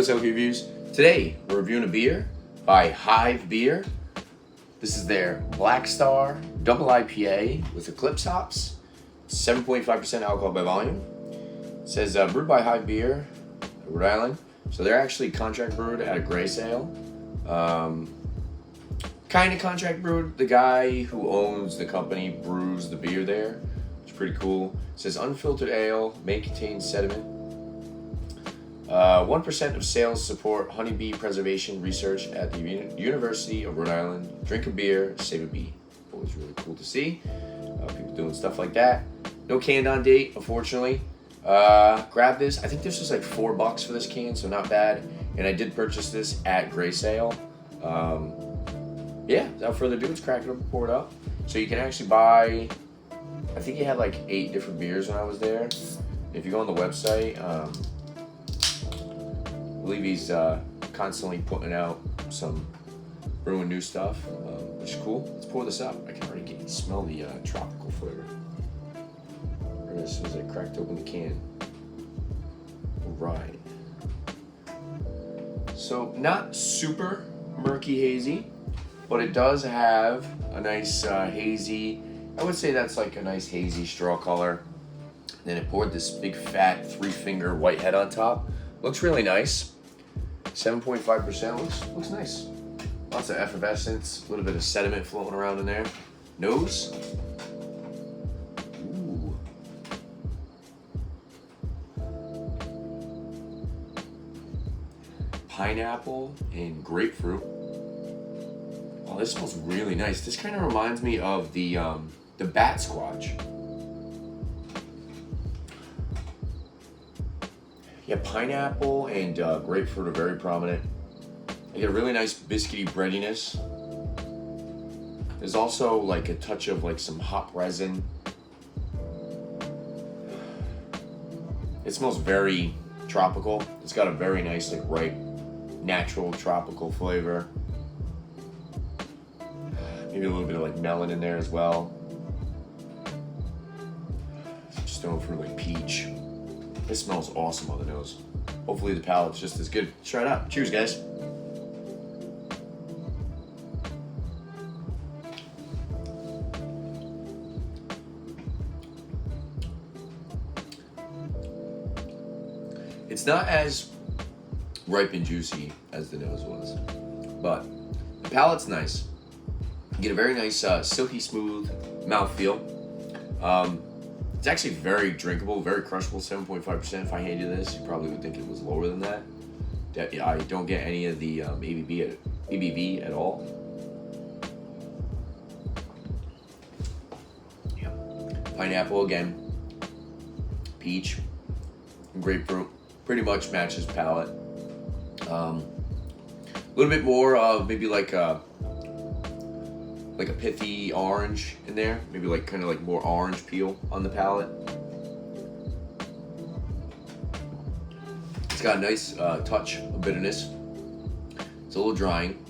Reviews. Today, we're reviewing a beer by Hive Beer. This is their Blackstar Double IPA with Eclipse hops, 7.5% alcohol by volume. It says brewed by Hive Beer, Rhode Island. So they're actually contract brewed at a Gray Sale. Kind of contract brewed. The guy who owns the company brews the beer there. It's pretty cool. It says unfiltered ale may contain sediment. 1% of sales support honeybee preservation research at the University of Rhode Island. Drink a beer, save a bee. Always really cool to see. People doing stuff like that. No canned on date, unfortunately. Grab this. I think this was like $4 for this can, so not bad. And I did purchase this at Gray Sale. Yeah, without further ado, let's crack it up and pour it up. So you can actually buy, I think you had like 8 different beers when I was there. If you go on the website, I believe he's constantly putting out some brewing new stuff, which is cool. Let's pour this up. I can already smell the tropical flavor. Right as soon as I cracked open the can. Right. So not super murky hazy, but it does have a nice hazy, I would say that's like a nice hazy straw color. Then it poured this big fat 3-finger white head on top. Looks really nice. 7.5% looks nice. Lots of effervescence, a little bit of sediment floating around in there. Nose. Ooh. Pineapple and grapefruit. Oh, this smells really nice. This kind of reminds me of the bat squatch. Yeah, pineapple and grapefruit are very prominent. I get a really nice biscuity breadiness. There's also like a touch of like some hop resin. It smells very tropical. It's got a very nice like ripe, natural tropical flavor. Maybe a little bit of like melon in there as well. Just going through like peach. This smells awesome on the nose. Hopefully the palate's just as good. Let's try it out. Cheers, guys. It's not as ripe and juicy as the nose was, but the palate's nice. You get a very nice silky smooth mouthfeel. It's actually very drinkable, very crushable, 7.5%. If I handed you this, you probably would think it was lower than that. I don't get any of the ABV at all. Yeah. Pineapple again, peach, and grapefruit. Pretty much matches palate. A little bit more of maybe like a pithy orange in there, maybe like kind of like more orange peel on the palate. It's got a nice touch of bitterness. It's a little drying.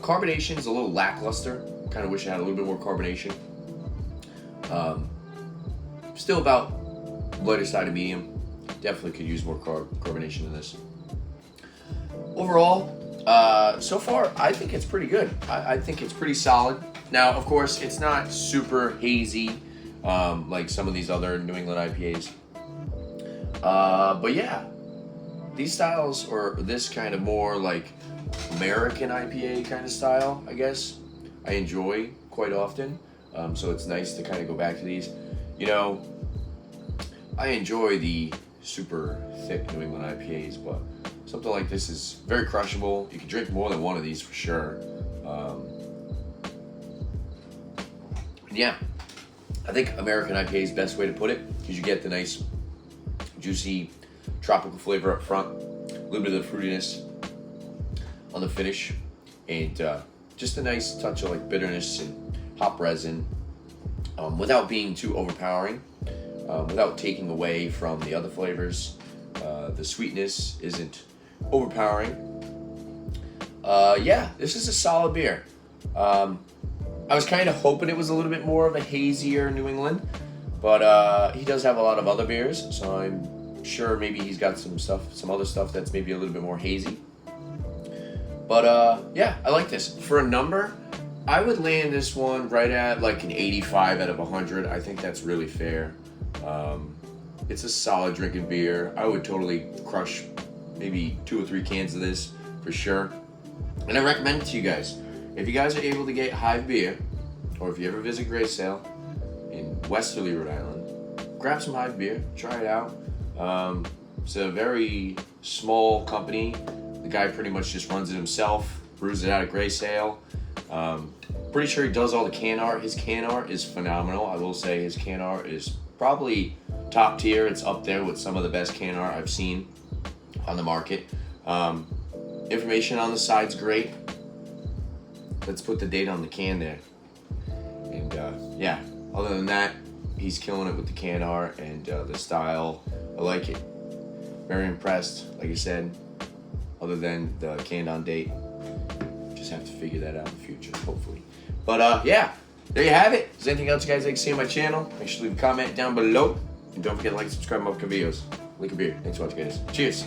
Carbonation is a little lackluster. Kind of wish it had a little bit more carbonation. Still about lighter side of medium. Definitely could use more carbonation in this. Overall, so far, I think it's pretty good. I think it's pretty solid. Now, of course, it's not super hazy like some of these other New England IPAs. But yeah, these styles, or this kind of more like American IPA kind of style, I guess, I enjoy quite often. So it's nice to kind of go back to these. You know, I enjoy the super thick New England IPAs, but something like this is very crushable. You can drink more than one of these for sure. Yeah, I think American IPA is the best way to put it, because you get the nice, juicy, tropical flavor up front, a little bit of the fruitiness on the finish, and just a nice touch of like bitterness and hop resin, without being too overpowering, without taking away from the other flavors. The sweetness isn't overpowering. Yeah, this is a solid beer. I was kind of hoping it was a little bit more of a hazier New England, but he does have a lot of other beers, so I'm Sure, maybe he's got some other stuff that's maybe a little bit more hazy. But yeah, I like this. For a number, I would land this one right at like an 85 out of 100. I think that's really fair. It's a solid drinking beer. I would totally crush maybe 2 or 3 cans of this for sure. And I recommend it to you guys. If you guys are able to get Hive beer, or if you ever visit Gray Sale in Westerly, Rhode Island, grab some Hive beer, try it out. It's a very small company. The guy pretty much just runs it himself, brews it out at Gray Sale. Pretty sure he does all the can art. His can art is phenomenal. I will say his can art is probably top tier. It's up there with some of the best can art I've seen on the market. Information on the side's great. Let's put the date on the can there. And yeah, other than that, he's killing it with the can art and the style. I like it. Very impressed, like I said. Other than the canned on date, just have to figure that out in the future, hopefully. But yeah, there you have it. If there's anything else you guys like to see on my channel, make sure to leave a comment down below. And don't forget to like, subscribe, and love videos. Like a beer. Thanks for watching, guys. Cheers.